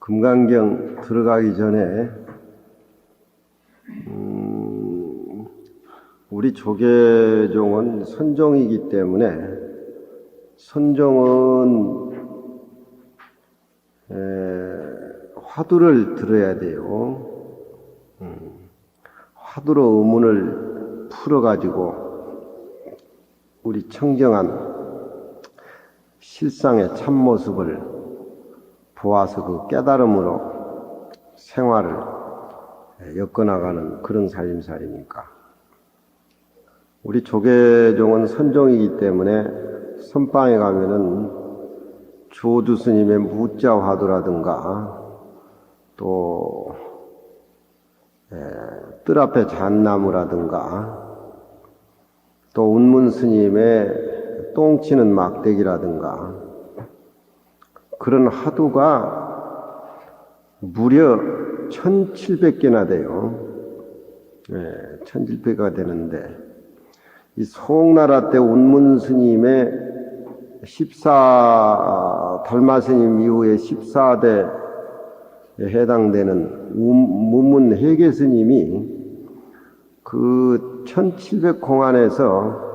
금강경 들어가기 전에 우리 조계종은 선종이기 때문에 선종은 화두를 들어야 돼요. 화두로 의문을 풀어가지고 우리 청정한 실상의 참모습을 보아서 그 깨달음으로 생활을 엮어나가는 그런 살림살이니까. 우리 조계종은 선종이기 때문에 선방에 가면은 조주 스님의 무자 화두라든가 또 뜰 앞에 잣나무라든가 또 운문 스님의 똥치는 막대기라든가 그런 화두가 무려 1700개나 돼요. 1700개가 되는데 이 송나라 때 운문 스님의 달마 스님 이후에 14대에 해당되는 무문 회계 스님이 그 1700공안에서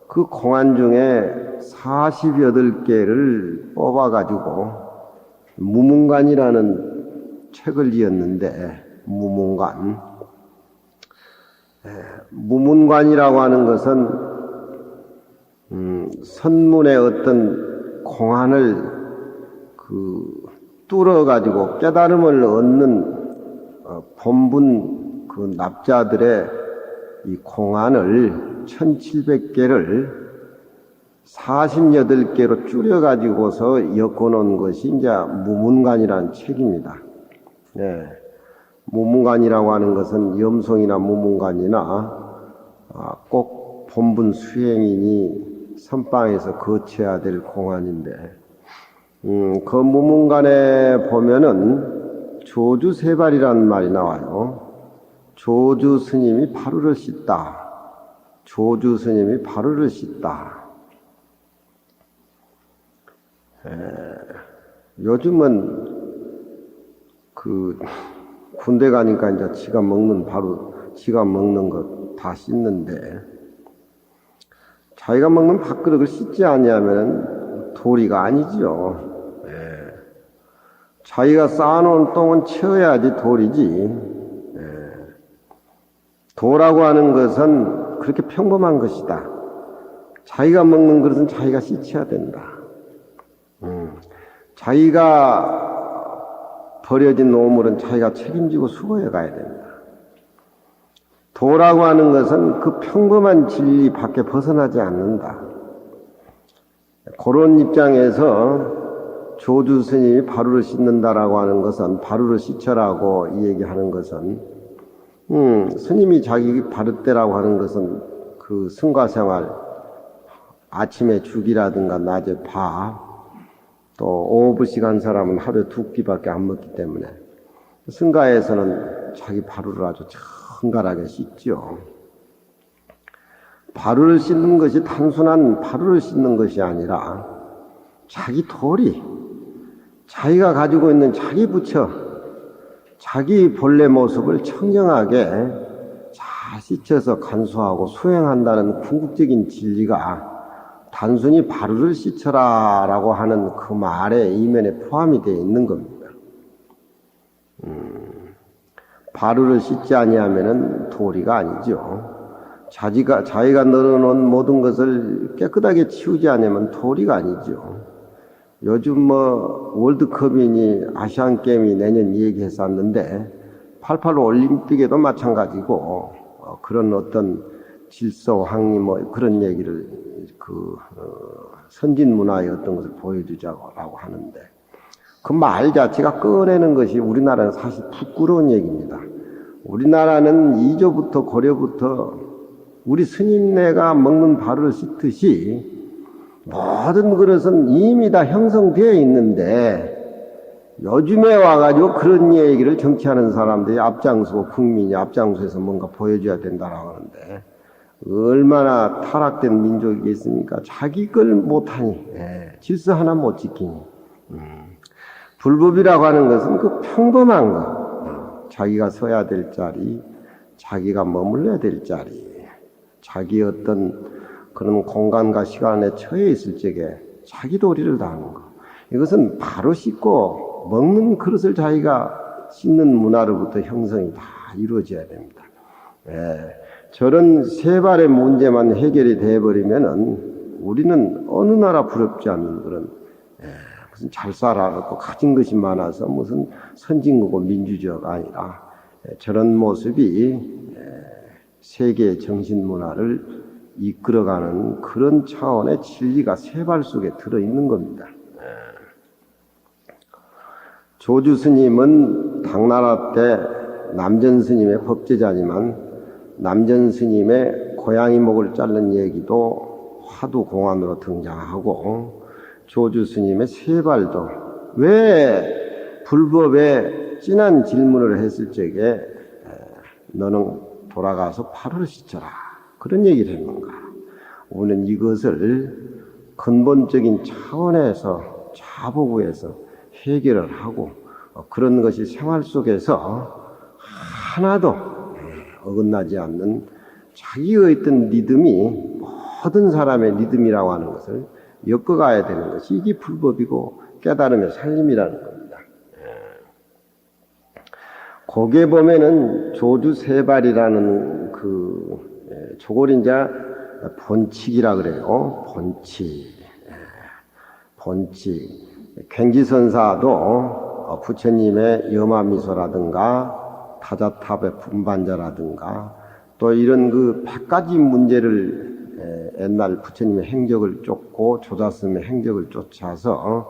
그 공안 중에 48개를 뽑아가지고 무문관이라는 책을 지었는데, 무문관이라고 하는 것은 선문의 어떤 공안을 뚫어가지고 깨달음을 얻는 본분 그 납자들의 이 공안을 1700개를 48개로 줄여가지고서 엮어놓은 것이 이제 무문관이라는 책입니다. 무문관이라고 하는 것은 염송이나 무문관이나 꼭 본분 수행인이 선방에서 거쳐야 될 공안인데, 그 무문관에 보면은 조주세발이라는 말이 나와요. 조주 스님이 바루를 씻다. 조주 스님이 바루를 씻다. 요즘은 군대 가니까 이제 지가 먹는 것 다 씻는데, 자기가 먹는 밥그릇을 씻지 않으면 도리가 아니죠. 자기가 쌓아놓은 똥은 치워야지 도리지. 도라고 하는 것은 그렇게 평범한 것이다. 자기가 먹는 그릇은 자기가 씻어야 된다. 자기가 버려진 노물은 자기가 책임지고 수거해 가야 된다. 도라고 하는 것은 그 평범한 진리 밖에 벗어나지 않는다. 그런 입장에서 조주 스님이 바루를 씻는다라고 하는 것은, 바루를 씻으라고 이 얘기하는 것은, 스님이 자기 바르때라고 하는 것은 그 승과생활, 아침에 죽이라든가 낮에 밥, 또 오부씩 한 사람은 하루에 2끼밖에 안 먹기 때문에 승가에서는 자기 바루를 아주 정갈하게 씻죠. 바루를 씻는 것이 단순한 바루를 씻는 것이 아니라 자기 도리, 자기가 가지고 있는 자기 부처, 자기 본래 모습을 청정하게 잘 씻어서 간수하고 수행한다는 궁극적인 진리가 단순히 바루를 씻어라 라고 하는 그 말의 이면에 포함이 되어 있는 겁니다. 바루를 씻지 아니하면은 도리가 아니죠. 자기가 널어놓은 모든 것을 깨끗하게 치우지 않으면 도리가 아니죠. 요즘 월드컵이니 아시안게임이 내년 얘기했었는데 88 올림픽에도 마찬가지고 그런 어떤 질서, 항의 그런 얘기를 선진 문화의 어떤 것을 보여주자고 하는데 그 말 자체가 꺼내는 것이 우리나라는 사실 부끄러운 얘기입니다. 우리나라는 이조부터 고려부터 우리 스님네가 먹는 바루를 씻듯이 모든 그릇은 이미 다 형성되어 있는데 요즘에 와가지고 그런 얘기를 정치하는 사람들이 앞장서고 국민이 앞장서서 뭔가 보여줘야 된다라고 하는데 얼마나 타락된 민족이겠습니까? 자기 걸 못하니, 질서 하나 못 지키니. 불법이라고 하는 것은 그 평범한 것, 자기가 서야 될 자리, 자기가 머물러야 될 자리, 자기 어떤 그런 공간과 시간에 처해 있을 적에 자기 도리를 다하는 것. 이것은 바로 씻고 먹는 그릇을 자기가 씻는 문화로부터 형성이 다 이루어져야 됩니다. 저런 세 발의 문제만 해결이 되어버리면은 우리는 어느 나라 부럽지 않는 그런 무슨 잘 살아갖고 가진 것이 많아서 무슨 선진국고 민주주의가 아니라 저런 모습이 세계의 정신 문화를 이끌어가는 그런 차원의 진리가 세 발 속에 들어있는 겁니다. 조주 스님은 당나라 때 남전 스님의 법제자지만 남전 스님의 고양이 목을 자른 얘기도 화두 공안으로 등장하고 조주 스님의 세 발도 왜 불법에 진한 질문을 했을 적에 너는 돌아가서 팔을 씻어라 그런 얘기를 했는가. 우리는 이것을 근본적인 차원에서 자보부에서 해결을 하고 그런 것이 생활 속에서 하나도 어긋나지 않는 자기의 어떤 리듬이 모든 사람의 리듬이라고 하는 것을 엮어가야 되는 것이 이게 불법이고 깨달음의 살림이라는 겁니다. 거기에 보면은 조주세발이라는 저걸 이제 본칙이라 그래요. 본칙. 갱지선사도 부처님의 염화미소라든가 타자탑의 분반자라든가 또 이런 100가지 문제를 옛날 부처님의 행적을 쫓고 조자스님의 행적을 쫓아서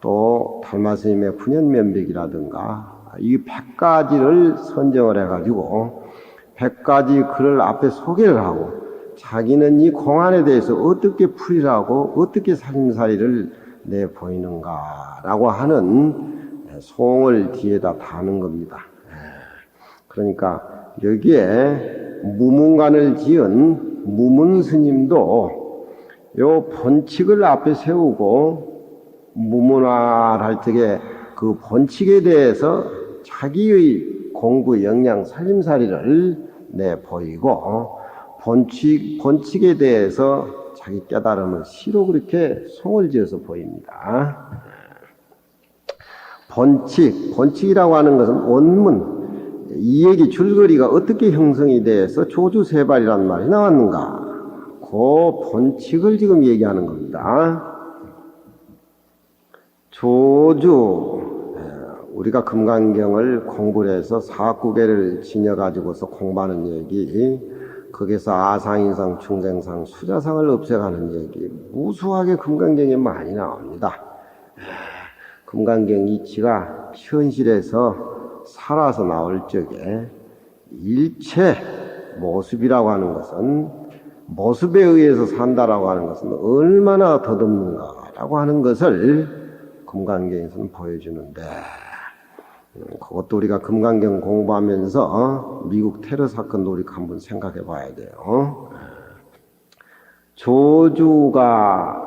또 달마스님의 분연면백이라든가 이 100가지를 선정을 해가지고 100가지 글을 앞에 소개를 하고 자기는 이 공안에 대해서 어떻게 풀이라고 어떻게 살림살이를 내보이는가라고 하는 송을 뒤에다 다는 겁니다. 그러니까 여기에 무문관을 지은 무문스님도 요 본칙을 앞에 세우고 무문화를 할 적에 그 본칙에 대해서 자기의 공부 역량 살림살이를 내보이고 본칙에 대해서 자기 깨달음을 시로 그렇게 송을 지어서 보입니다. 본칙이라고 하는 것은 원문, 이 얘기 줄거리가 어떻게 형성이 돼서 조주세발이라는 말이 나왔는가? 그 본칙을 지금 얘기하는 겁니다. 우리가 금강경을 공부를 해서 사구계를 지녀가지고서 공부하는 얘기, 거기서 아상인상, 중생상, 수자상을 없애가는 얘기 무수하게 금강경에 많이 나옵니다. 금강경 이치가 현실에서 살아서 나올 적에 일체 모습이라고 하는 것은 모습에 의해서 산다라고 하는 것은 얼마나 덧없는가라고 하는 것을 금강경에서는 보여주는데 그것도 우리가 금강경 공부하면서 미국 테러 사건도 우리가 한번 생각해 봐야 돼요. 조주가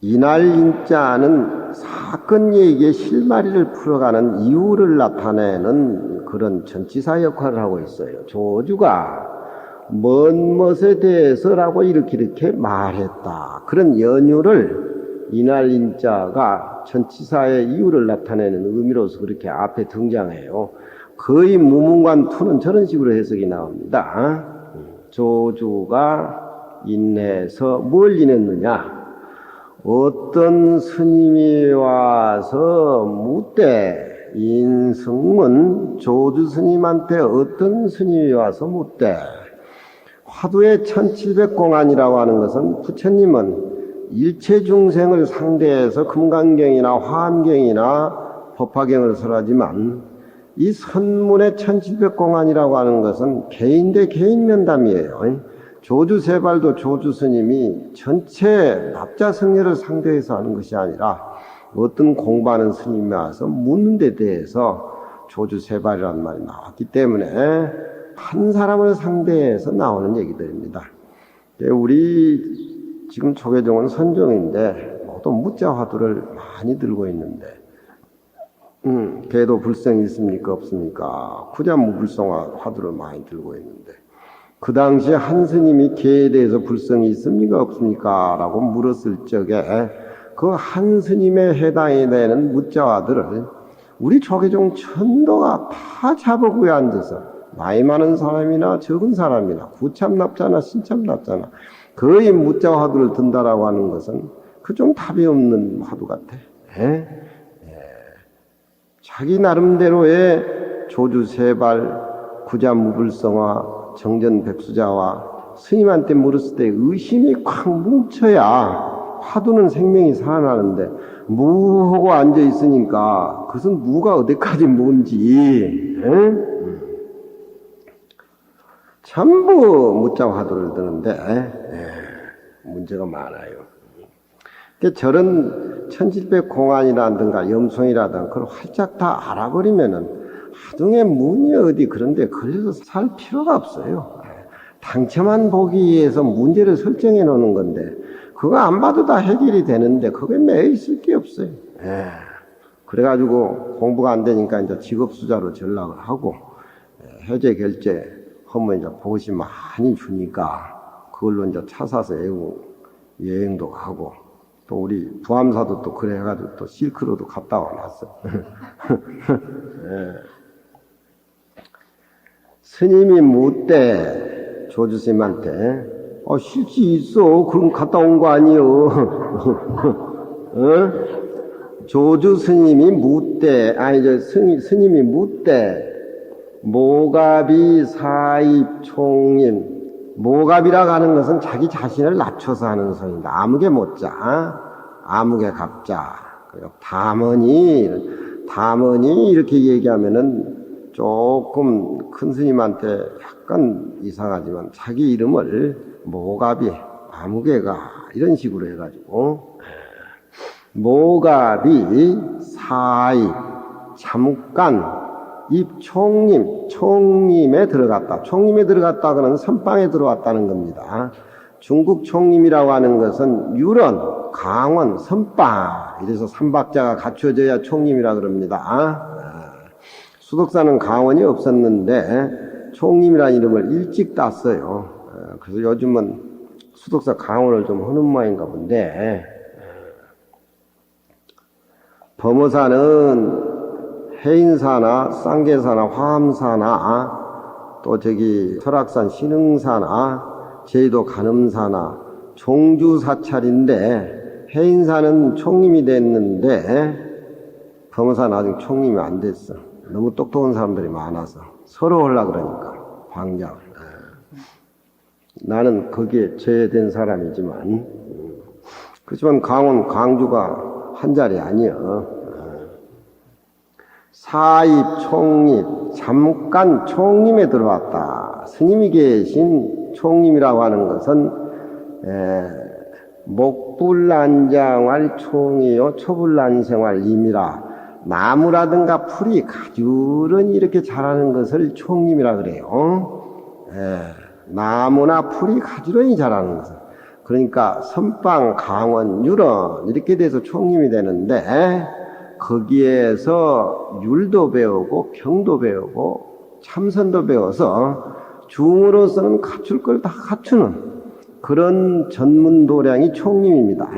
이날인자는 사건 얘기의 실마리를 풀어가는 이유를 나타내는 그런 전치사 역할을 하고 있어요. 조주가 먼 것에 대해서라고 이렇게 말했다. 그런 연유를 이날인자가 전치사의 이유를 나타내는 의미로서 그렇게 앞에 등장해요. 거의 무문관투는 저런 식으로 해석이 나옵니다. 조주가 인내해서 뭘 인했느냐? 어떤 스님이 와서 묻되 인승은 조주 스님한테 어떤 스님이 와서 묻되 화두의 1700공안이라고 하는 것은 부처님은 일체 중생을 상대해서 금강경이나 화엄경이나 법화경을 설하지만 이 선문의 1700공안이라고 하는 것은 개인 대 개인 면담이에요. 조주세발도 조주스님이 전체 납자성녀를 상대해서 하는 것이 아니라 어떤 공부하는 스님이 와서 묻는 데 대해서 조주세발이라는 말이 나왔기 때문에 한 사람을 상대해서 나오는 얘기들입니다. 우리 지금 초계종은 선종인데 또 무자 화두를 많이 들고 있는데, 개도 불성이 있습니까? 없습니까? 구자무불성화 화두를 많이 들고 있는데, 그 당시에 한 스님이 개에 대해서 불성이 있습니까? 없습니까? 라고 물었을 적에 그 한 스님에 해당이 되는 무자화들을 우리 조계종 천도가 다 잡아구에 앉아서 나이 많은 사람이나 적은 사람이나 구참납자나 신참납자나 거의 무자 화두를 든다라고 하는 것은 그 좀 답이 없는 화두 같아. 자기 나름대로의 조주세발, 구자무불성화, 정전백수자와 스님한테 물었을 때 의심이 콱 뭉쳐야 화두는 생명이 살아나는데 무하고 앉아 있으니까 그것은 무가 어디까지 뭔지 전부 무자 화두를 드는데 문제가 많아요. 저런 1700공안이라든가 염송이라든가 그걸 활짝 다 알아버리면은 하등의 문이 어디 그런데 걸려서 살 필요가 없어요. 당첨한 보기 위해서 문제를 설정해 놓는 건데 그거 안 봐도 다 해결이 되는데 그게 매여 있을 게 없어요. 그래가지고 공부가 안 되니까 이제 직업수자로 전락을 하고 해제 결제 하면 이제 보시 많이 주니까 그걸로 이제 차 사서 여행도 가고 또 우리 부암사도 또 그래 해가지고 또 실크로도 갔다 와놨어. 스님이 묻대 조주스님한테 실지 있어. 그럼 갔다 온 거 아니요. 조주 스님이 묻대 스님이 묻대 모가비 사입 총임. 모갑이라고 하는 것은 자기 자신을 낮춰서 하는 소리입니다. 아무개 못자, 아무개 갑자. 담언이 이렇게 얘기하면은 조금 큰 스님한테 약간 이상하지만 자기 이름을 모갑이, 아무개가 이런 식으로 해가지고 모갑이 사입 잠깐 입 총림에 들어갔다. 총림에 들어갔다고는 선방에 들어왔다는 겁니다. 중국 총림이라고 하는 것은 유런, 강원, 선방 이래서 삼박자가 갖춰져야 총림이라 그럽니다. 수덕사는 강원이 없었는데 총림이라는 이름을 일찍 땄어요. 그래서 요즘은 수덕사 강원을 좀 하는 모양인가 본데 범어사는 해인사나 쌍계사나 화암사나 또 설악산 신흥사나 제주도 간음사나 종주사찰인데 해인사는 총림이 됐는데 범어사는 아직 총림이 안 됐어. 너무 똑똑한 사람들이 많아서 서로 하려고 그러니까 광장을. 나는 거기에 제외된 사람이지만 그렇지만 강원 광주가 한 자리 아니여. 사입, 총립, 잠깐 총림에 들어왔다. 스님이 계신 총림이라고 하는 것은 목불난장활 총이요 초불난생활 임이라 나무라든가 풀이 가주런히 이렇게 자라는 것을 총림이라 그래요. 나무나 풀이 가주런히 자라는 것을. 그러니까 선방, 강원, 유런 이렇게 돼서 총림이 되는데 거기에서 율도 배우고 병도 배우고 참선도 배워서 중으로서는 갖출 걸 다 갖추는 그런 전문도량이 총림입니다.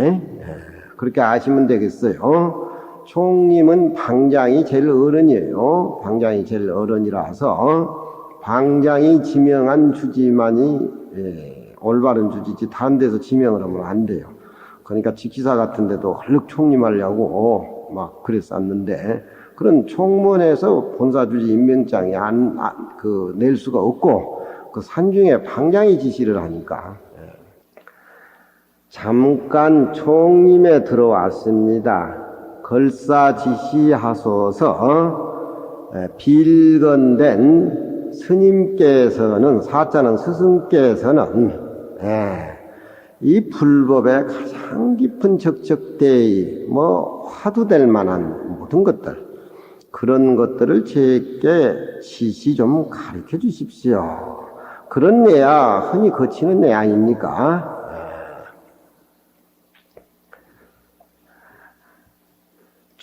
그렇게 아시면 되겠어요. 총림은 방장이 제일 어른이에요. 방장이 제일 어른이라서 방장이 지명한 주지만이 올바른 주지지 다른 데서 지명을 하면 안 돼요. 그러니까 직기사 같은 데도 얼른 총림하려고 막 그랬었는데 그런 총문에서 본사주지 임명장이 낼 수가 없고 그 산중에 방장이 지시를 하니까 잠깐 총림에 들어왔습니다. 걸사 지시하소서 빌건된 스님께서는 사자는 스승께서는 이 불법에 가장 깊은 적적대의 화두될 만한 모든 것들 그런 것들을 제게 지시 좀 가르쳐 주십시오. 그런 예야 흔히 거치는 예 아닙니까?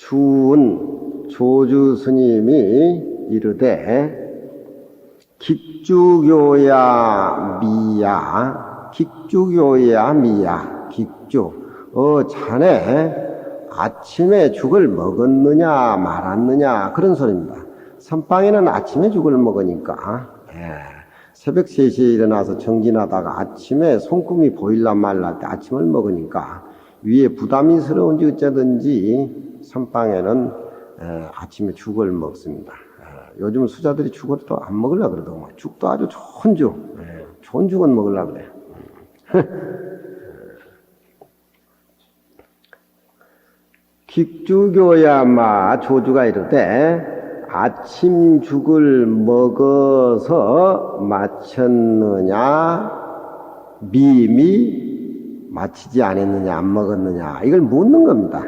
추운 조주 스님이 이르되 긱주교야 미야 긱주교야 미야 긱주 자네 아침에 죽을 먹었느냐 말았느냐 그런 소리입니다. 선방에는 아침에 죽을 먹으니까 새벽 3시에 일어나서 정진하다가 아침에 손금이 보일라 말라 때 아침을 먹으니까 위에 부담이스러운지 어쩌든지 선방에는 아침에 죽을 먹습니다. 요즘 수자들이 죽을 또 안 먹으려고 그러더만 죽도 아주 좋은 죽, 좋은 죽은 먹으려고 그래. 긱주교야마 조주가 이르되 아침 죽을 먹어서 마쳤느냐 미미 마치지 않았느냐 안 먹었느냐 이걸 묻는 겁니다.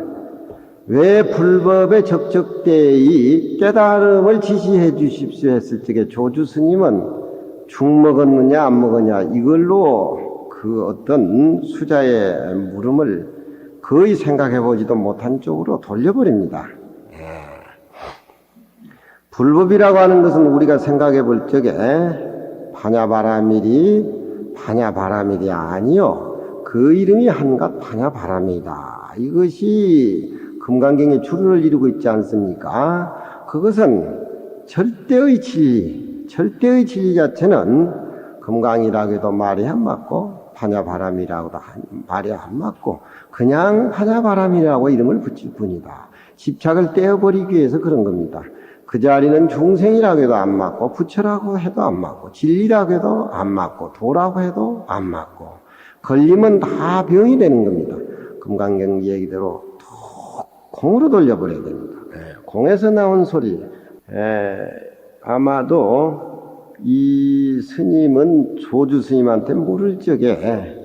왜 불법에 적적되이 깨달음을 지시해 주십시오 했을 적에 조주 스님은 죽 먹었느냐 안 먹었냐 이걸로 그 어떤 수자의 물음을 거의 생각해 보지도 못한 쪽으로 돌려버립니다. 불법이라고 하는 것은 우리가 생각해 볼 적에 파냐바라밀이 아니요. 그 이름이 한갓 파냐바라밀이다. 이것이 금강경의 주를 이루고 있지 않습니까? 그것은 절대의 진리 자체는 금강이라고 해도 말이 안 맞고 파냐바람이라고도 말이 안 맞고 그냥 파냐바람이라고 이름을 붙일 뿐이다. 집착을 떼어버리기 위해서 그런 겁니다. 그 자리는 중생이라고 해도 안 맞고 부처라고 해도 안 맞고 진리라고 해도 안 맞고 도라고 해도 안 맞고 걸리면 다 병이 되는 겁니다. 금강경 얘기대로 공으로 돌려버려야 됩니다. 공에서 나온 소리. 아마도 이 스님은 조주 스님한테 물을 적에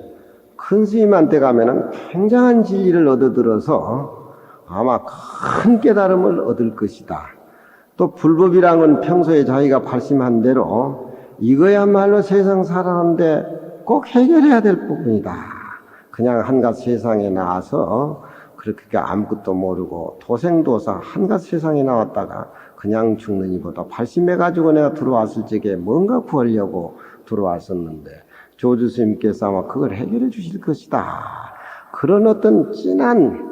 큰 스님한테 가면은 굉장한 진리를 얻어들어서 아마 큰 깨달음을 얻을 것이다. 또 불법이란 건 평소에 자기가 발심한 대로 이거야말로 세상 살아가는데 꼭 해결해야 될 부분이다. 그냥 한갓 세상에 나와서 그렇게 아무것도 모르고 도생도사 한갓 세상에 나왔다가 그냥 죽는 이보다 발심해가지고 내가 들어왔을 적에 뭔가 구하려고 들어왔었는데 조주 스님께서 아마 그걸 해결해 주실 것이다. 그런 어떤 진한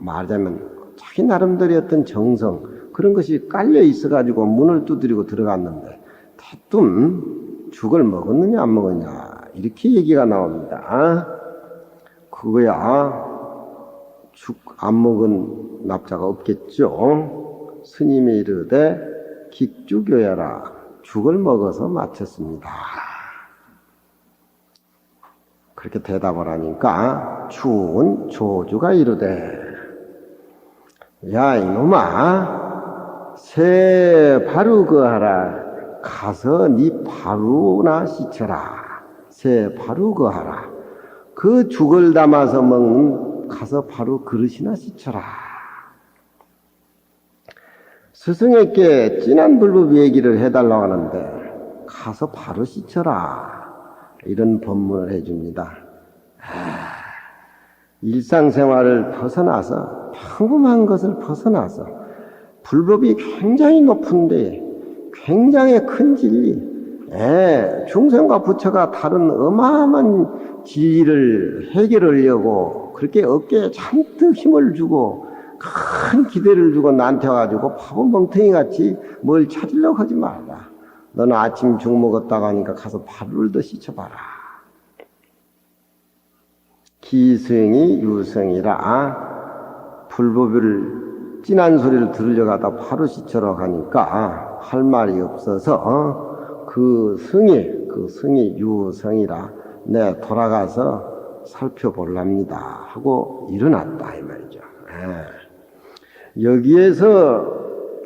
말하자면 자기 나름대로의 어떤 정성 그런 것이 깔려 있어가지고 문을 두드리고 들어갔는데 대뜸 죽을 먹었느냐 안 먹었냐 이렇게 얘기가 나옵니다. 그거야 죽 안 먹은 납자가 없겠죠. 스님이 이르되 긱주교야라 죽을 먹어서 마쳤습니다. 그렇게 대답을 하니까 추운 조주가 이르되 야 이놈아 새 바루거하라 가서 네 바루나 씻쳐라. 새 바루거하라 그 죽을 담아서 먹는 가서 바로 그릇이나 씻쳐라. 스승에게 진한 불법 얘기를 해달라고 하는데 가서 바로 씻쳐라. 이런 법문을 해줍니다. 일상생활을 벗어나서 평범한 것을 벗어나서 불법이 굉장히 높은데 굉장히 큰 진리 중생과 부처가 다른 어마어마한 진리를 해결하려고 그렇게 어깨에 잔뜩 힘을 주고 큰 기대를 주고 나한테 와가지고 바보 멍텅이 같이 뭘 찾으려고 하지 말라. 너는 아침 죽 먹었다고 하니까 가서 바루를 더 씻어봐라. 기승이 유성이라 불법을 진한 소리를 들으려고 하다 바로 씻으러 가니까 할 말이 없어서 그 성이 유성이라 내 돌아가서 살펴볼랍니다 하고 일어났다 이 말이죠. 여기에서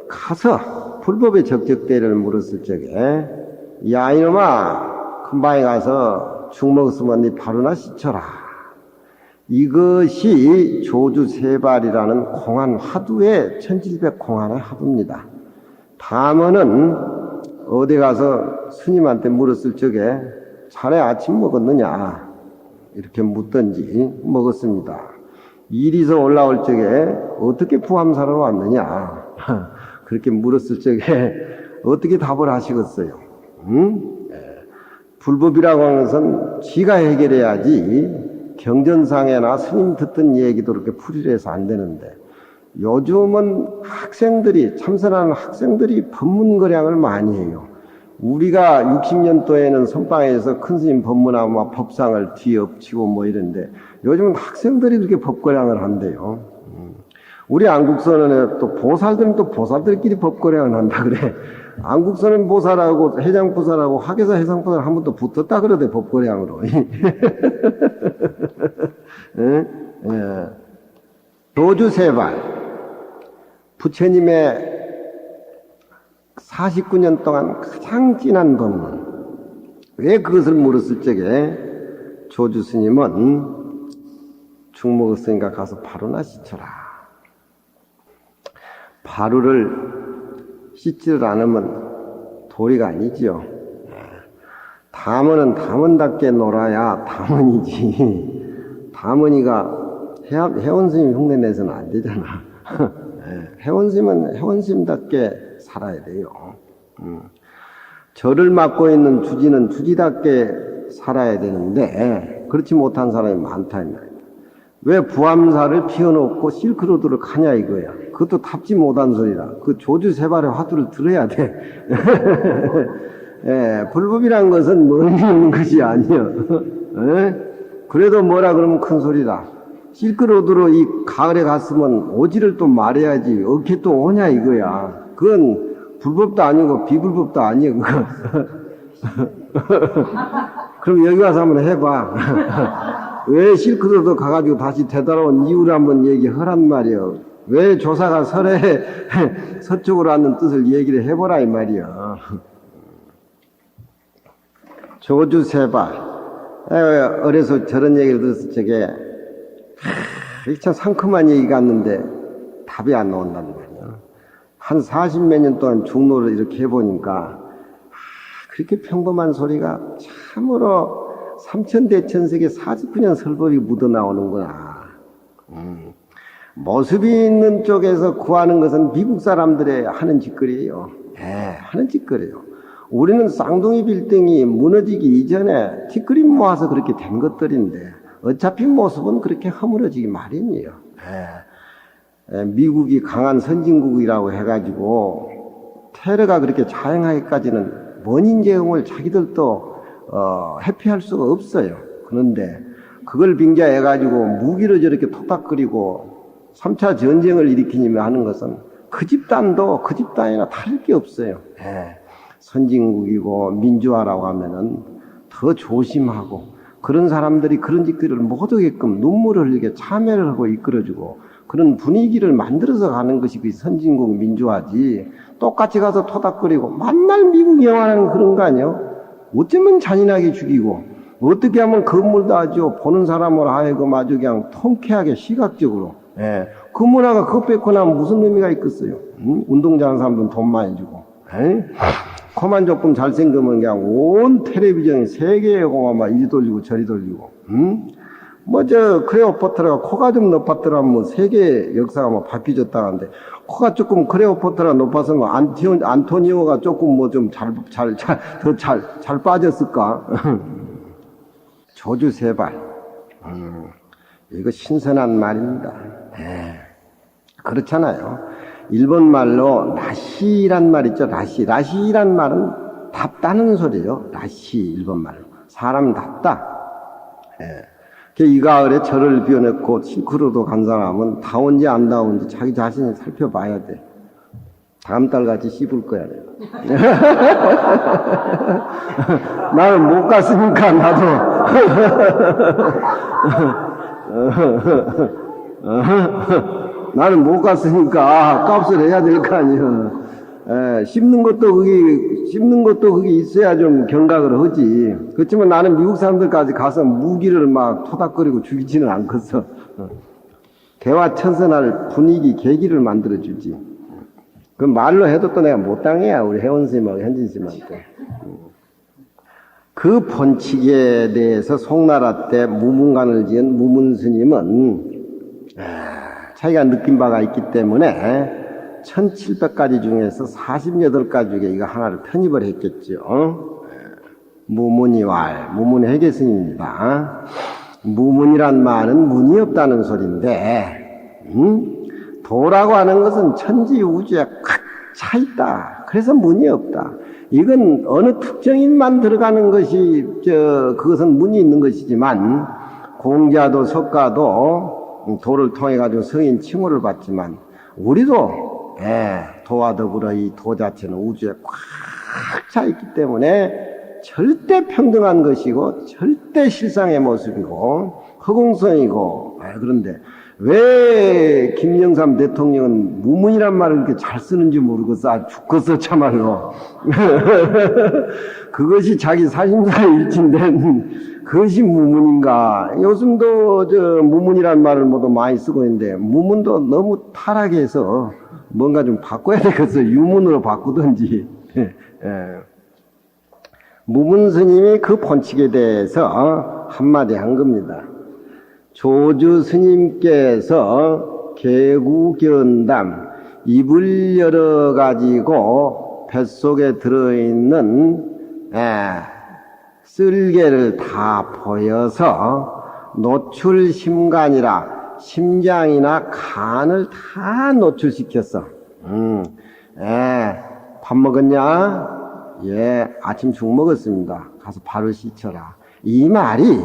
가서 불법의 적적대를 물었을 적에 야 이놈아 금방에 가서 죽 먹었으면 네 바로나 씻쳐라. 이것이 조주세발이라는 공안 화두의 1700 공안의 화두입니다. 다음은 어디 가서 스님한테 물었을 적에 자네 아침 먹었느냐 이렇게 묻던지 먹었습니다. 이리서 올라올 적에 어떻게 부암사로 왔느냐 그렇게 물었을 적에 어떻게 답을 하시겠어요? 불법이라고 하는 것은 지가 해결해야지 경전상에나 스님 듣던 얘기도 그렇게 풀이를 해서 안 되는데 요즘은 학생들이 참선하는 학생들이 법문거량을 많이 해요. 우리가 60년도에는 선방에서 큰 스님 법문하고 막 법상을 뒤에 엎치고 뭐 이런데 요즘은 학생들이 그렇게 법거량을 한대요. 우리 안국선은 또 보살들은 또 보살들끼리 법거량을 한다 그래. 안국선은 보살하고 해장보살하고 학예사 해상보살 한 번 더 붙었다 그러대 법거량으로. 도주세발 부처님의 49년 동안 가장 진한 법문. 왜 그것을 물었을 적에 조주 스님은 죽 먹었으니까 가서 바루나 씻어라. 바루를 씻지를 않으면 도리가 아니지요. 담은은 담은답게 놀아야 담은이지. 담은이가 회원스님 흉내내서는 안 되잖아. 회원스님은 회원스님답게 살아야 돼요. 절을 맡고 있는 주지는 주지답게 살아야 되는데 그렇지 못한 사람이 많다. 왜 부암사를 피워놓고 실크로드를 가냐 이거야. 그것도 답지 못한 소리라. 그 조주세발의 화두를 들어야 돼. 불법이란 것은 멀리 것이 아니여. 그래도 뭐라 그러면 큰 소리다. 실크로드로 이 가을에 갔으면 오지를 또 말해야지. 어떻게 또 오냐 이거야. 그건 불법도 아니고 비불법도 아니야 그거. 그럼 여기 와서 한번 해봐. 왜 실크로드 가가지고 다시 되돌아온 이유를 한번 얘기하란 말이야. 왜 조사가 설에 서쪽으로 왔는 뜻을 얘기를 해보라 이 말이야. 조주세발 어려서 저런 얘기를 들었을 적에 참 상큼한 얘기 같는데 답이 안 나온단 말이야. 한 40몇 년 동안 중노를 이렇게 해보니까 그렇게 평범한 소리가 참으로 삼천대천석에 49년 설법이 묻어나오는구나. 모습이 있는 쪽에서 구하는 것은 미국 사람들의 하는 짓거리예요. 하는 짓거리예요. 우리는 쌍둥이 빌딩이 무너지기 이전에 뒷그림 모아서 그렇게 된 것들인데 어차피 모습은 그렇게 허물어지기 마련이에요. 미국이 강한 선진국이라고 해가지고 테러가 그렇게 자행하기까지는 원인제공을 자기들도 회피할 수가 없어요. 그런데 그걸 빙자해가지고 무기로 저렇게 토닥거리고 3차 전쟁을 일으키며 하는 것은 그 집단도 그 집단이나 다를 게 없어요. 선진국이고 민주화라고 하면은 더 조심하고 그런 사람들이 그런 짓들을 못 하게끔 눈물을 흘리게 참여를 하고 이끌어주고 그런 분위기를 만들어서 가는 것이 그 선진국 민주화지. 똑같이 가서 토닥거리고 만날 미국 영화는 그런 거 아니에요? 어쩌면 잔인하게 죽이고 어떻게 하면 건물도 아주 보는 사람으로 하여금 아주 그냥 통쾌하게 시각적으로 그 문화가 그것 뺏고 나면 무슨 의미가 있겠어요? 운동장하는 사람들은 돈 많이 주고 코만 조금 잘생기면 그냥 온 텔레비전이 세계고 막 이리 돌리고 저리 돌리고 뭐 저 크레오파트라가 코가 좀 높았더라면 뭐 세계 역사가 뭐 바뀌었다는데 코가 조금 크레오파트라 높아서 뭐 안토니오가 조금 뭐 좀 더 잘 빠졌을까? 조주세발 이거 신선한 말입니다. 그렇잖아요. 일본 말로 라시란 말 있죠. 라시란 말은 답다는 소리죠. 라시 일본 말로 사람답다. 이 가을에 절을 비워놓고 실크로도 간 사람은 다온지 안 다온지 자기 자신을 살펴봐야 돼. 다음 달 같이 씹을 거야. 나는 못 갔으니까 나도. 나는 못 갔으니까 값을 해야 될 거 아니야. 씹는 것도 그게 있어야 좀 경각을 하지. 그렇지만 나는 미국 사람들까지 가서 무기를 막 토닥거리고 죽이지는 않겠어. 대화천선할 분위기, 계기를 만들어주지. 그 말로 해도 또 내가 못 당해야, 우리 혜원스님하고 현진스님한테. 그 본칙에 대해서 송나라 때 무문관을 지은 무문스님은, 자기가 느낀 바가 있기 때문에 1700가지 중에서 48가지 중에 이거 하나를 편입을 했겠죠. 무문이왈, 무문회계스입니다. 무문이란 말은 문이 없다는 소리인데, 도라고 하는 것은 천지 우주에 꽉 차 있다. 그래서 문이 없다. 이건 어느 특정인만 들어가는 것이, 그것은 문이 있는 것이지만, 공자도 석가도 도를 통해 가지고 성인 칭호를 받지만, 우리도, 도와 더불어 이 도 자체는 우주에 꽉 차 있기 때문에 절대 평등한 것이고, 절대 실상의 모습이고, 허공성이고, 그런데, 왜 김영삼 대통령은 무문이란 말을 이렇게 잘 쓰는지 모르겠어. 죽겠어, 참말로. 그것이 자기 사심사의 일치인데, 그것이 무문인가. 요즘도 무문이란 말을 모두 많이 쓰고 있는데, 무문도 너무 타락해서 뭔가 좀 바꿔야 되겠어. 유문으로 바꾸든지. 무문 스님이 그 본칙에 대해서 한마디 한 겁니다. 조주 스님께서 개구견담 입을 열어가지고 뱃속에 들어있는 쓸개를 다 보여서 노출심간이라 심장이나 간을 다 노출시켰어. 밥 먹었냐? 예, 아침 죽 먹었습니다. 가서 발을 씻어라. 이 말이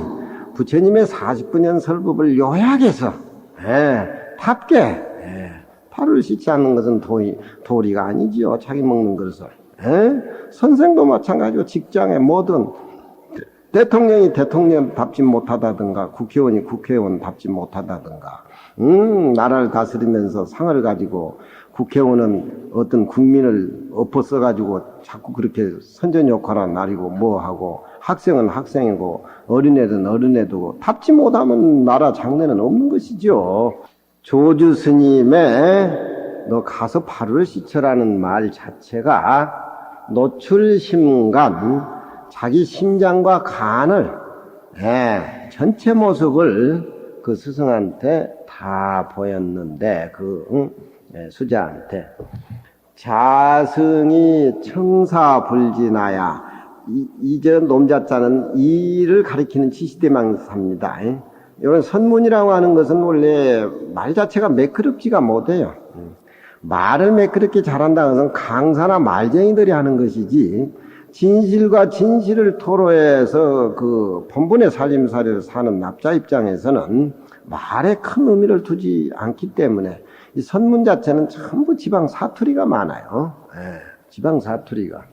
부처님의 49년 설법을 요약해서, 답게, 발을 씻지 않는 것은 도리가 아니지요. 자기 먹는 것을. 선생도 마찬가지고 직장에 뭐든 대통령이 대통령답지 못하다든가 국회의원이 국회의원답지 못하다든가 나라를 다스리면서 상을 가지고 국회의원은 어떤 국민을 엎어써가지고 자꾸 그렇게 선전 역할을 나리고 뭐하고 학생은 학생이고 어린애든 어린애도 답지 못하면 나라 장래는 없는 것이죠. 조주 스님의 너 가서 발을 씻으라는 말 자체가 노출심간 자기 심장과 간을 전체 모습을 그 스승한테 다 보였는데 수자한테 자승이 청사불진하야 이저 놈자자는 이를 가리키는 지시대명사입니다. 이런 선문이라고 하는 것은 원래 말 자체가 매끄럽지가 못해요. 말을 매끄럽게 잘한다는 것은 강사나 말쟁이들이 하는 것이지 진실과 진실을 토로해서 그 본분의 살림살이를 사는 납자 입장에서는 말에 큰 의미를 두지 않기 때문에 이 선문 자체는 전부 지방 사투리가 많아요. 지방 사투리가.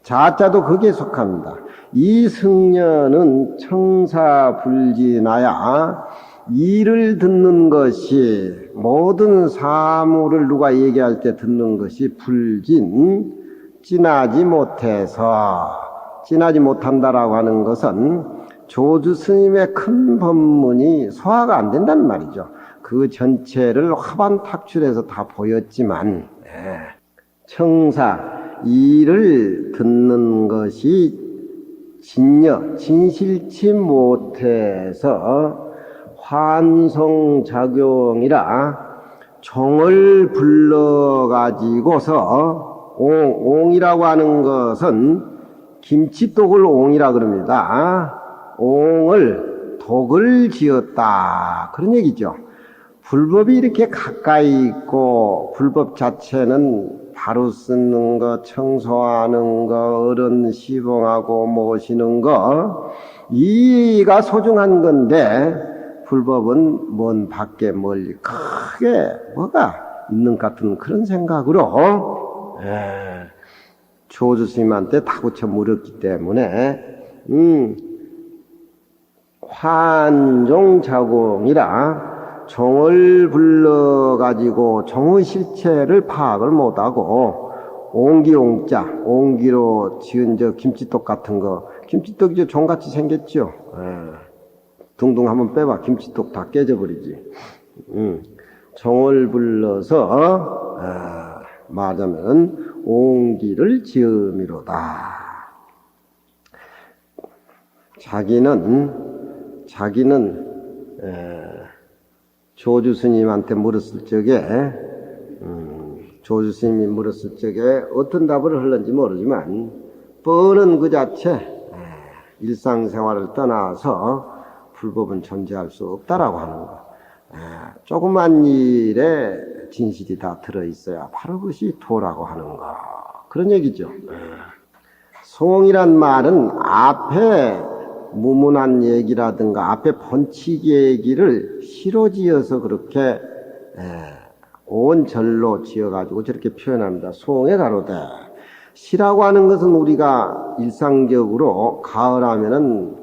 자자도 거기에 속합니다. 이 승려는 청사불진하야 이를 듣는 것이 모든 사물을 누가 얘기할 때 듣는 것이 불진 찐하지 못한다라고 하는 것은 조주 스님의 큰 법문이 소화가 안 된다는 말이죠. 그 전체를 화반탁출해서 다 보였지만 청사 이를 듣는 것이 진실치 못해서 환송작용이라 종을 불러가지고서 옹이라고 하는 것은 김치독을 옹이라 그럽니다. 옹을 독을 지었다 그런 얘기죠. 불법이 이렇게 가까이 있고 불법 자체는 바로 쓰는 거, 청소하는 거, 어른 시봉하고 모시는 거 이가 소중한 건데 불법은 먼 밖에 멀리 크게 뭐가 있는 것 같은 그런 생각으로 조주 스님한테 다구쳐 물었기 때문에 환종자공이라 종을 불러가지고 종의 실체를 파악을 못하고 옹기로 지은 저 김치떡 같은 거 김치떡이 저 종같이 생겼죠. 둥둥 한번 빼봐. 김치떡 다 깨져버리지. 종을 불러서 말하자면 옹기를 지음이로다. 자기는 조주 스님한테 물었을 적에 조주 스님이 물었을 적에 어떤 답을 하는지 모르지만 뻔은 그 자체 일상생활을 떠나서 불법은 존재할 수 없다라고 하는 거. 조그만 일에 진실이 다 들어있어야 바로 그것이 도라고 하는 거. 그런 얘기죠. 송이란 말은 앞에 무문한 얘기라든가 앞에 번칙 얘기를 시로 지어서 그렇게 온 절로 지어가지고 저렇게 표현합니다. 송에 가로되. 시라고 하는 것은 우리가 일상적으로 가을 하면은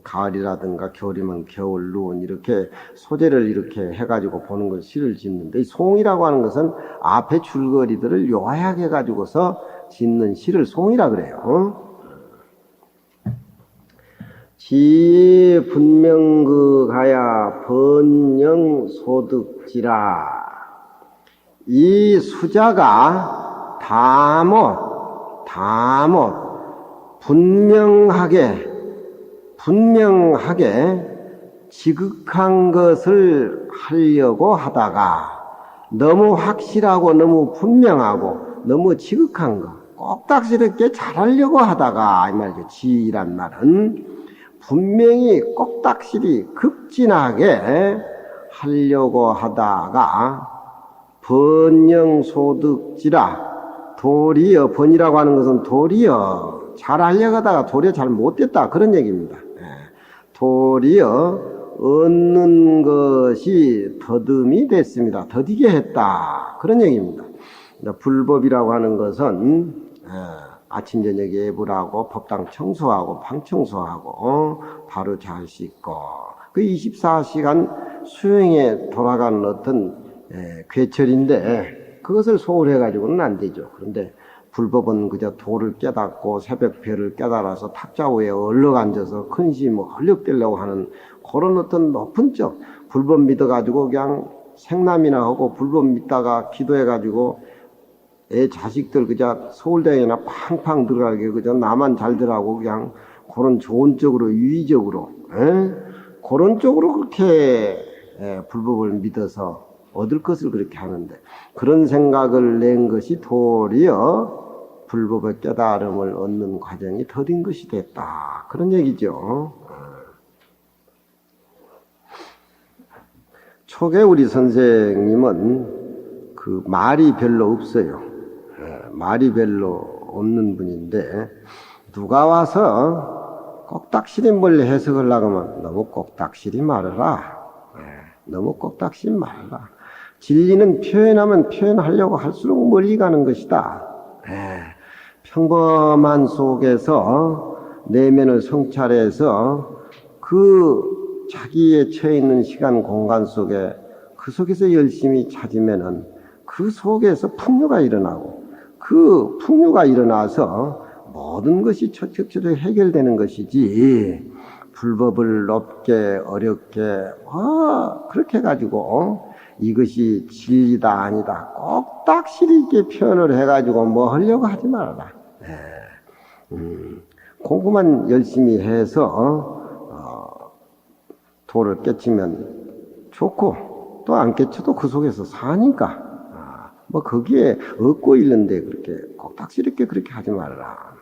가을이라든가 겨울이면 겨울, 눈 이렇게 소재를 이렇게 해가지고 보는 걸 시를 짓는데 이 송이라고 하는 것은 앞에 줄거리들을 요약해 가지고서 짓는 시를 송이라 그래요. 지 분명 가야 번영 소득지라. 이 수자가 분명하게 지극한 것을 하려고 하다가 너무 확실하고 너무 분명하고 너무 지극한 거 꼭딱스럽게 잘하려고 하다가 이 말이죠. 지란 말은 분명히 꼭딱실이 극진하게 하려고 하다가 번영소득지라. 도리어, 번이라고 하는 것은 도리어 잘하려고 하다가 도리어 잘 못됐다 그런 얘기입니다. 도리어 얻는 것이 더듬이 됐습니다. 더디게 했다 그런 얘기입니다. 불법이라고 하는 것은 아침 저녁 예불하고 법당 청소하고 방 청소하고 바로 잘 씻고 그 24시간 수행에 돌아가는 어떤 괴철인데 그것을 소홀해 가지고는 안 되죠. 그런데 불법은 그저 도를 깨닫고 새벽별을 깨달아서 탁자 위에 얼럭 앉아서 근시 얼럭대려고 하는 그런 어떤 높은 쪽 불법 믿어가지고 그냥 생남이나 하고 불법 믿다가 기도해가지고 애 자식들 그저 서울대에나 팡팡 들어가게 그저 나만 잘 들어가고 그냥 그런 좋은 쪽으로 유의적으로 그런 쪽으로 그렇게 불법을 믿어서 얻을 것을 그렇게 하는데 그런 생각을 낸 것이 도리어 불법의 깨달음을 얻는 과정이 더딘 것이 됐다 그런 얘기죠. 초계 우리 선생님은 그 말이 별로 없어요. 말이 별로 없는 분인데 누가 와서 꼭딱실히 뭘 해석하려고 하면 너무 꼭딱실히 말해라. 너무 꼭딱실히 말해라. 진리는 표현하면 표현하려고 할수록 멀리 가는 것이다. 평범한 속에서 내면을 성찰해서 그 자기의 처해 있는 시간 공간 속에 그 속에서 열심히 찾으면은 그 속에서 풍요가 일어나고 그 풍요가 일어나서 모든 것이 척척척 해결되는 것이지 불법을 높게 어렵게 그렇게 해가지고 이것이 진리다 아니다 꼭딱실히 있게 표현을 해가지고 뭐 하려고 하지 말아라. 공부만 열심히 해서 도를 깨치면 좋고 또 안 깨쳐도 그 속에서 사니까 뭐 거기에 얻고 있는데 그렇게 꼭딱스럽게 그렇게 하지 말아라.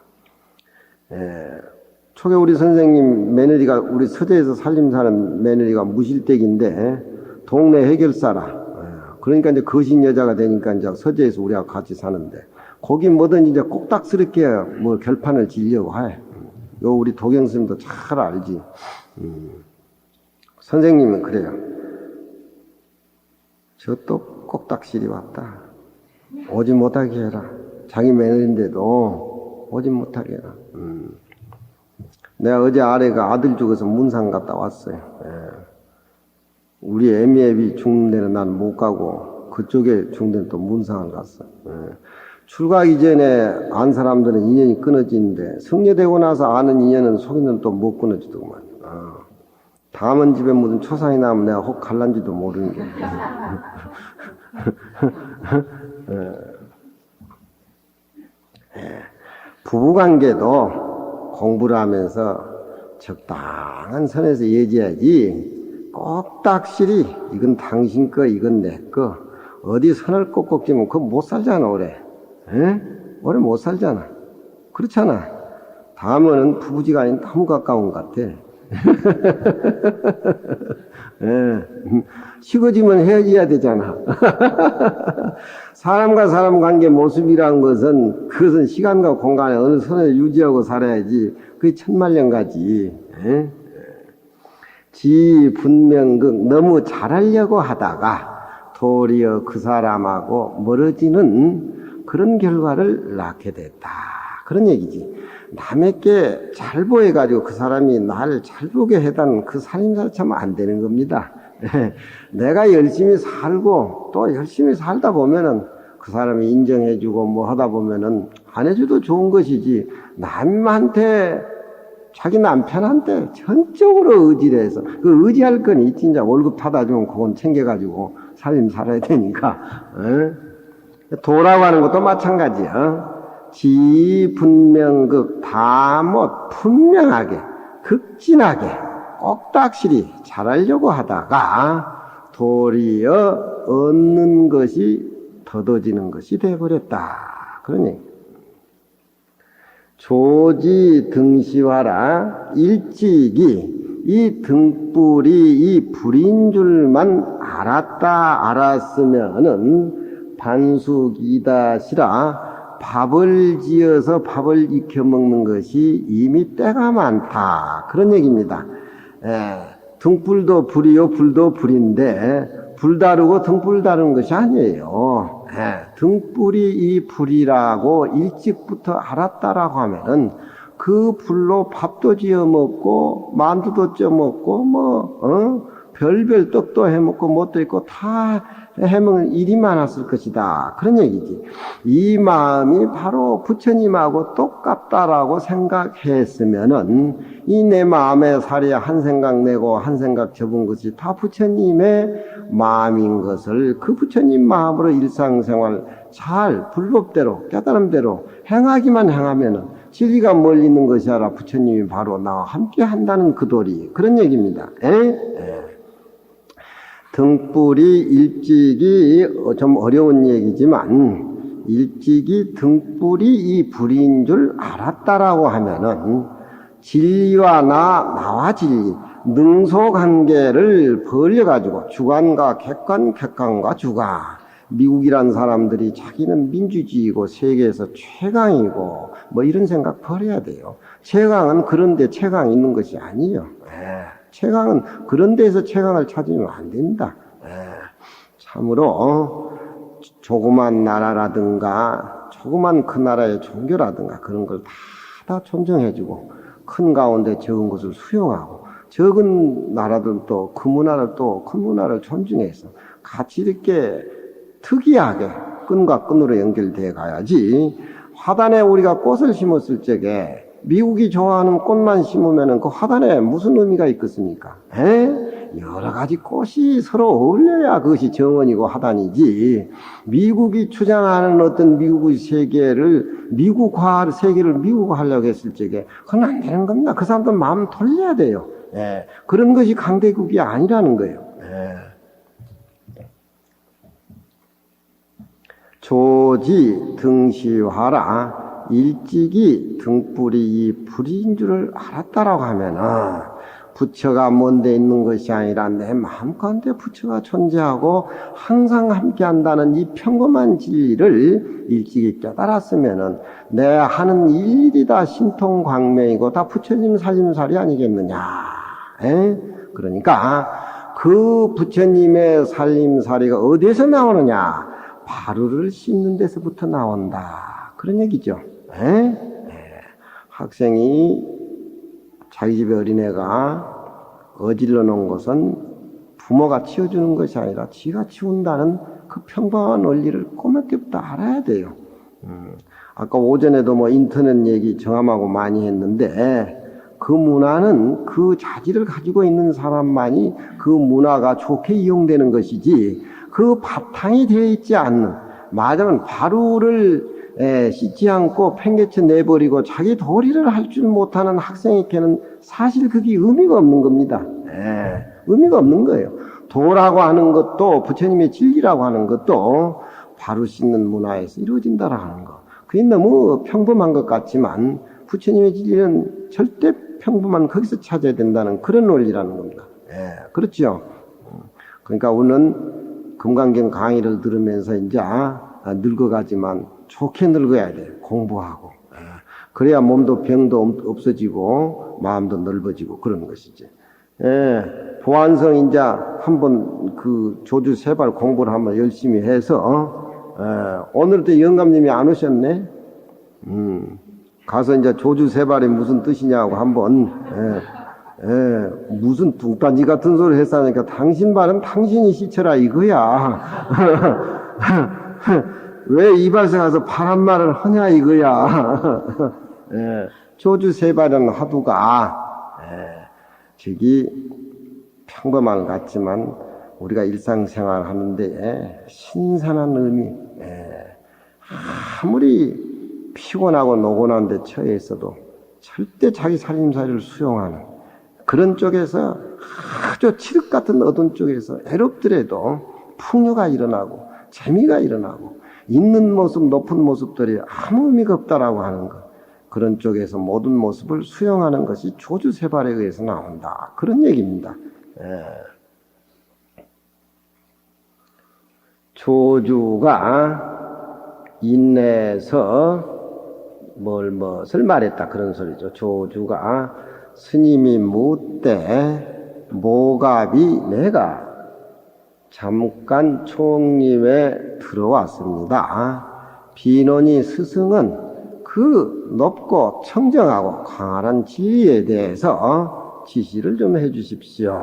초계 우리 선생님 며느리가 우리 서재에서 살림사는 며느리가 무실댁인데 동네 해결사라. 그러니까 이제 거신 여자가 되니까 이제 서재에서 우리하고 같이 사는데 거기 뭐든 이제 꼭딱스럽게 뭐 결판을 지려고 해. 요 우리 도경스님도 잘 알지. 선생님은 그래요. 저 또 꼭딱실이 왔다. 오지 못하게 해라. 자기 며느리인데도 오지 못하게 해라. 내가 어제 아래가 아들 죽어서 문상 갔다 왔어요. 우리 애미애비 죽는 데는 난 못 가고 그쪽에 죽는 데는 또 문상을 갔어. 출가 이전에 안 사람들은 인연이 끊어지는데 성녀되고 나서 아는 인연은 속인은 또 못 끊어지더구만. 다음은 집에 무슨 초상이 나면 내가 혹 갈란지도 모르는 게. 부부관계도 공부를 하면서 적당한 선에서 얘기해야지 꼭딱실히 이건 당신 거, 이건 내 거. 어디 선을 꼭꼭 지면 그거 못 살잖아, 오래. 에? 오래 못 살잖아. 그렇잖아. 다음에는 부부지가 아닌 너무 가까운 것 같아. 예. 식어지면 헤어져야 되잖아. 사람과 사람 관계 모습이라는 것은 그것은 시간과 공간에 어느 선을 유지하고 살아야지. 그게 천만년가지. 예? 지분명극 너무 잘하려고 하다가 도리어 그 사람하고 멀어지는 그런 결과를 낳게 됐다. 그런 얘기지. 남에게 잘 보여가지고 그 사람이 나를 잘 보게 해다는 그 살림살 차면 안 되는 겁니다. 내가 열심히 살고 또 열심히 살다 보면은 그 사람이 인정해주고 뭐 하다 보면은 안 해줘도 좋은 것이지, 남한테 자기 남편한테 전적으로 의지를 해서 그 의지할 건 있지. 이제 월급 타다 주면 그건 챙겨가지고 살림 살아야 되니까. 도라고 하는 것도 마찬가지야. 지분명극 다못 분명하게 극진하게 꼭딱실히 잘하려고 하다가 도리어 얻는 것이 더뎌지는 것이 되어버렸다. 그런 얘기. 조지 등시화라 일찍이 이 등불이 이 불인 줄만 알았으면은 반숙이다시라 밥을 지어서 밥을 익혀 먹는 것이 이미 때가 많다. 그런 얘기입니다. 등불도 불이요, 불도 불인데 불 다르고 등불 다른 것이 아니에요. 등불이 이 불이라고 일찍부터 알았다라고 하면은 그 불로 밥도 지어 먹고 만두도 쪄 먹고 별별 떡도 해 먹고 뭣도 있고 다 해먹는 일이 많았을 것이다. 그런 얘기지. 이 마음이 바로 부처님하고 똑같다라고 생각했으면은 이 내 마음의 살이 한 생각 내고 한 생각 접은 것이 다 부처님의 마음인 것을 그 부처님 마음으로 일상생활 잘 불법대로 깨달음대로 행하기만 행하면은 진리가 멀리 있는 것이 아니라 부처님이 바로 나와 함께 한다는 그 도리. 그런 얘기입니다. 등불이 일찍이 좀 어려운 얘기지만 일찍이 등불이 이 불인 줄 알았다라고 하면은 진리와 나와 진리 능소관계를 벌려가지고 주관과 객관, 객관과 주관. 미국이란 사람들이 자기는 민주주의고 세계에서 최강이고 뭐 이런 생각 버려야 돼요. 최강은 그런데 최강 있는 것이 아니에요. 최강은 그런 데서 최강을 찾으면 안 됩니다. 참으로 조그만 나라라든가 조그만 그 나라의 종교라든가 그런 걸 다 존중해주고 큰 가운데 적은 것을 수용하고 적은 나라들도 그 문화를 또 큰 문화를 존중해서 같이 이렇게 특이하게 끈과 끈으로 연결돼 가야지. 화단에 우리가 꽃을 심었을 적에 미국이 좋아하는 꽃만 심으면은 그 화단에 무슨 의미가 있겠습니까? 여러 가지 꽃이 서로 어울려야 그것이 정원이고 화단이지. 미국이 주장하는 어떤 미국의 세계를 미국화 세계를 미국화하려고 했을 적에 그건 안 되는 겁니다. 그 사람들 마음 돌려야 돼요. 그런 것이 강대국이 아니라는 거예요. 조지 등시화라 일찍이 등불이 이 불인 줄을 알았다라고 하면은 부처가 먼 데 있는 것이 아니라 내 마음 가운데 부처가 존재하고 항상 함께 한다는 이 평범한 진리를 일찍이 깨달았으면은 내 하는 일이 다 신통광명이고 다 부처님 살림살이 아니겠느냐. 그러니까 그 부처님의 살림살이가 어디에서 나오느냐? 바루를 씹는 데서부터 나온다. 그런 얘기죠. 학생이 자기 집에 어린애가 어질러 놓은 것은 부모가 치워주는 것이 아니라 지가 치운다는 그 평범한 원리를 꼬맣게부터 알아야 돼요. 아까 오전에도 뭐 인터넷 얘기 정함하고 많이 했는데 그 문화는 그 자질을 가지고 있는 사람만이 그 문화가 좋게 이용되는 것이지 그 바탕이 되어 있지 않는, 말하자면 바루를 씻지 않고 팽개쳐 내버리고 자기 도리를 할 줄 못하는 학생에게는 사실 그게 의미가 없는 겁니다. 의미가 없는 거예요. 도라고 하는 것도 부처님의 진리라고 하는 것도 바로 씻는 문화에서 이루어진다라는 거. 그게 너무 평범한 것 같지만 부처님의 진리는 절대 평범한 거기서 찾아야 된다는 그런 논리라는 겁니다. 예, 그렇죠. 그러니까 우리는 금강경 강의를 들으면서 이제 늙어가지만 좋게 늙어야 돼. 공부하고. 예, 그래야 몸도 병도 없어지고 마음도 넓어지고 그런 것이지. 예, 보안성 이제 한번 그 조주 세발 공부를 한번 열심히 해서 오늘도 영감님이 안 오셨네. 가서 이제 조주 세발이 무슨 뜻이냐고 한번 무슨 뚱딴지 같은 소리 했으니까 당신 발은 당신이 씻쳐라 이거야. 왜 이발소 가서 바람 말을 하냐 이거야. 조주 세발은 하두가 저기 평범한 것 같지만 우리가 일상생활 하는데 신선한 의미, 아무리 피곤하고 노곤한 데 처해 있어도 절대 자기 살림살이를 수용하는 그런 쪽에서 아주 칠흑 같은 어두운 쪽에서 애롭더라도 풍요가 일어나고 재미가 일어나고 있는 모습, 높은 모습들이 아무 의미가 없다라고 하는 것. 그런 쪽에서 모든 모습을 수용하는 것이 조주세발에 의해서 나온다. 그런 얘기입니다. 조주가 인내에서 무엇을 말했다. 그런 소리죠. 조주가 스님이 묻되 모갑이 내가 잠깐 총림에 들어왔습니다. 비논이 스승은 그 높고 청정하고 강한 진리에 대해서 지시를 좀 해주십시오.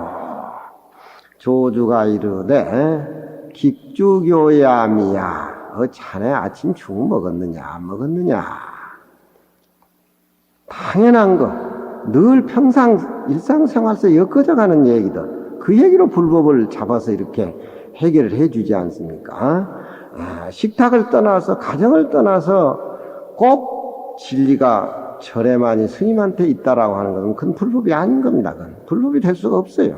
조주가 이르되 깃주교야미야. 자네 아침 죽 먹었느냐? 당연한 거. 늘 평상 일상생활에서 엮어져가는 얘기들. 그 얘기로 불법을 잡아서 이렇게 해결을 해주지 않습니까? 식탁을 떠나서 가정을 떠나서 꼭 진리가 절에만이 스님한테 있다라고 하는 것은 그건 불법이 아닌 겁니다. 그건 불법이 될 수가 없어요.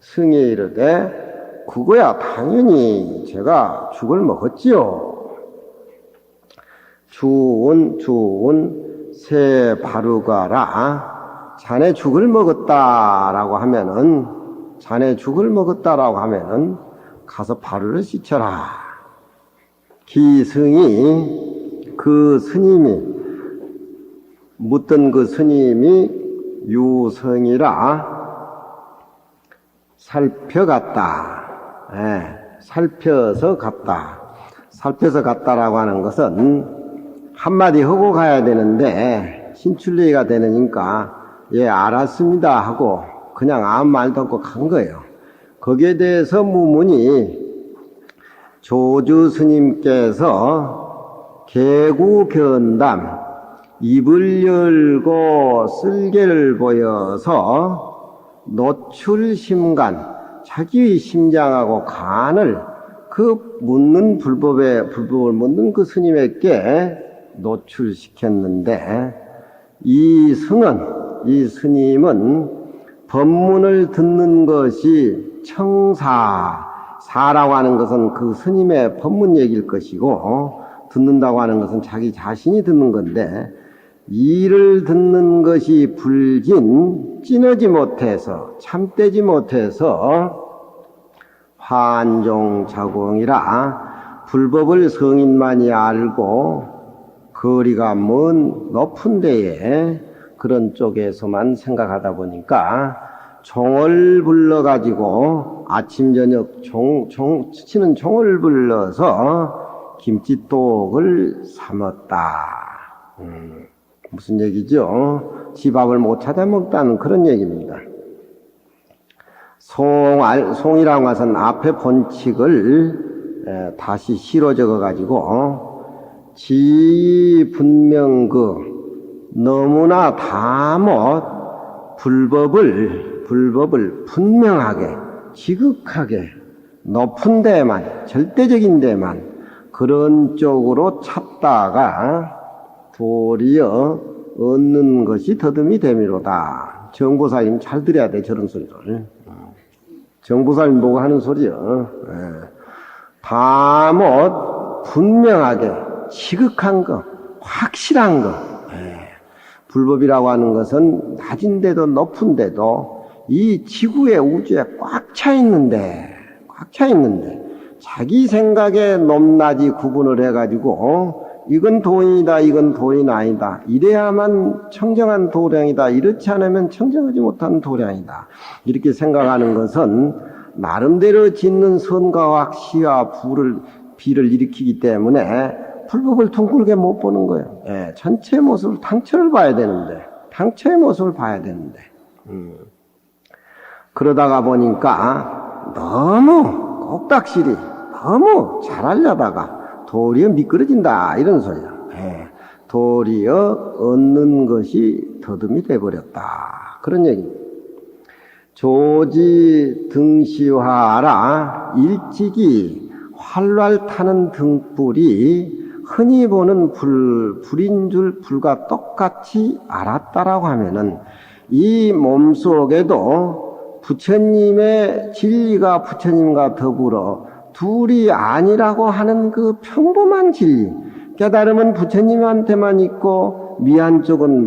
승에 이르되 그거야 당연히 제가 죽을 먹었지요. 주운 새 바루가라. 자네 죽을 먹었다라고 하면은 가서 바루를 씻쳐라. 기승이 그 스님이 묻던 그 스님이 유성이라 살펴갔다. 살펴서 갔다라고 하는 것은 한마디 하고 가야 되는데 신출례가 되니까 예 알았습니다 하고 그냥 아무 말도 없고 간 거예요. 거기에 대해서 무문이 조주 스님께서 개구견담 입을 열고 쓸개를 보여서 노출심간 자기의 심장하고 간을 그 묻는 불법을 묻는 그 스님에게 노출시켰는데 이 스님은 법문을 듣는 것이 사라고 하는 것은 그 스님의 법문 얘기일 것이고 듣는다고 하는 것은 자기 자신이 듣는 건데 이를 듣는 것이 불긴 찌르지 못해서 참되지 못해서 환종자공이라 불법을 성인만이 알고 거리가 먼 높은 데에 그런 쪽에서만 생각하다 보니까 종을 불러가지고 아침 저녁 치는 종을 불러서 김치떡을 삼았다. 무슨 얘기죠? 집밥을 못 찾아 먹다는 그런 얘기입니다. 송이라고 해서는 앞에 본칙을 다시 실어 적어가지고 분명 너무나 다 못 불법을 분명하게 지극하게 높은 데만 절대적인 데만 그런 쪽으로 찾다가 도리어 얻는 것이 더듬이 되미로다. 정보사님 잘 들어야 돼, 저런 소리를. 정보사님 보고 하는 소리요. 다 뭐, 분명하게, 지극한 거, 확실한 거. 불법이라고 하는 것은 낮은데도 높은데도 이 지구의 우주에 꽉 차 있는데, 자기 생각에 높낮이 구분을 해가지고, 이건 도인이다, 이건 도인 아니다. 이래야만 청정한 도량이다. 이렇지 않으면 청정하지 못한 도량이다. 이렇게 생각하는 것은 나름대로 짓는 선과 시와 비를 일으키기 때문에 불법을 둥글게 못 보는 거예요. 전체 모습을, 당처를 봐야 되는데, 당처의 모습을 봐야 되는데. 그러다가 보니까 너무 꼭딱실이 너무 잘하려다가 도리어 미끄러진다, 이런 소리야. 도리어 얻는 것이 더듬이 돼버렸다, 그런 얘기입니다. 조지 등시화하라. 일찍이 활활 타는 등불이 흔히 보는 불인 줄 불과 똑같이 알았다라고 하면은 이 몸속에도 부처님의 진리가 부처님과 더불어 둘이 아니라고 하는 그 평범한 진리, 깨달음은 부처님한테만 있고 미한 쪽은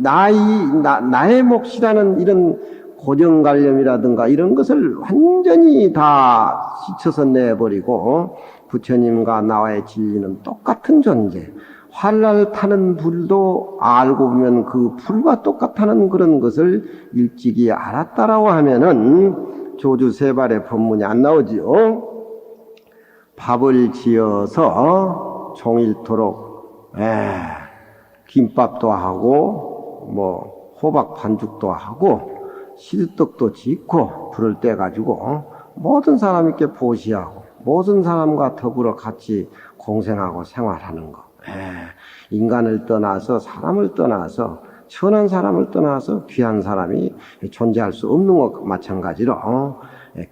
나의 몫이라는 이런 고정관념이라든가 이런 것을 완전히 다 씻어서 내버리고 부처님과 나와의 진리는 똑같은 존재, 활랄 타는 불도 알고 보면 그 불과 똑같다는 그런 것을 일찍이 알았다라고 하면은 조주 세발의 법문이 안 나오지요. 밥을 지어서 종일토록 김밥도 하고 뭐 호박 반죽도 하고 시드떡도 짓고 불을 떼가지고 모든 사람에게 보시하고 모든 사람과 더불어 같이 공생하고 생활하는 거. 인간을 떠나서 사람을 떠나서 천한 사람을 떠나서 귀한 사람이 존재할 수 없는 것 마찬가지로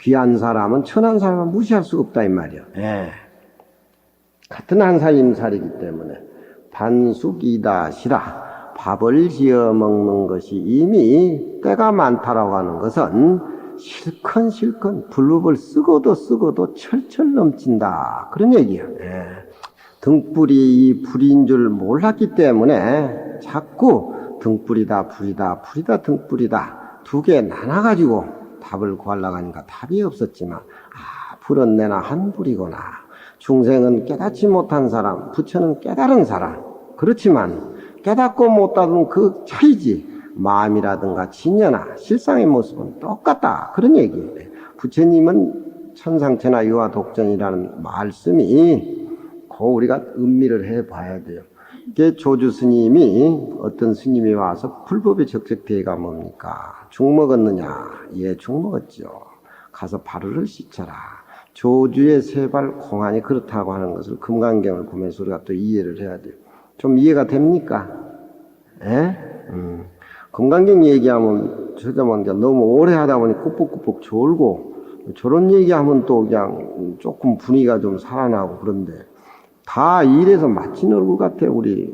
귀한 사람은 천한 사람은 무시할 수 없다 이 말이야. 같은 한살임살이기 때문에 반숙이다시라. 밥을 지어 먹는 것이 이미 때가 많다라고 하는 것은 실컷 불법을 쓰고도 철철 넘친다, 그런 얘기야. 등불이 이 불인 줄 몰랐기 때문에 자꾸 등불이다 불이다 등불이다 두 개 나눠가지고 답을 구하려고 하니까 답이 없었지만 불은 내나 한 불이구나. 중생은 깨닫지 못한 사람, 부처는 깨달은 사람. 그렇지만 깨닫고 못하던 그 차이지. 마음이라든가 진여나 실상의 모습은 똑같다, 그런 얘기예요. 부처님은 천상천하 유화독전이라는 말씀이 그 우리가 음미를 해봐야 돼요. 이게 조주 스님이 어떤 스님이 와서 불법의 적적대가 뭡니까? 죽 먹었느냐? 예, 죽 먹었죠. 가서 발을 씻어라. 조주의 세발 공안이 그렇다고 하는 것을 금강경을 보면서 우리가 또 이해를 해야 돼요. 좀 이해가 됩니까? 금강경 얘기하면 저자만 너무 오래 하다 보니 꾸벅꾸벅 졸고 저런 얘기하면 또 그냥 조금 분위기가 좀 살아나고 그런데 다 일해서 마친 얼굴 같아 우리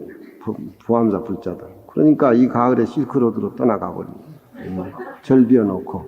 부암사 불자들. 그러니까 이 가을에 실크로드로 떠나가 버립니다. 절 비워놓고.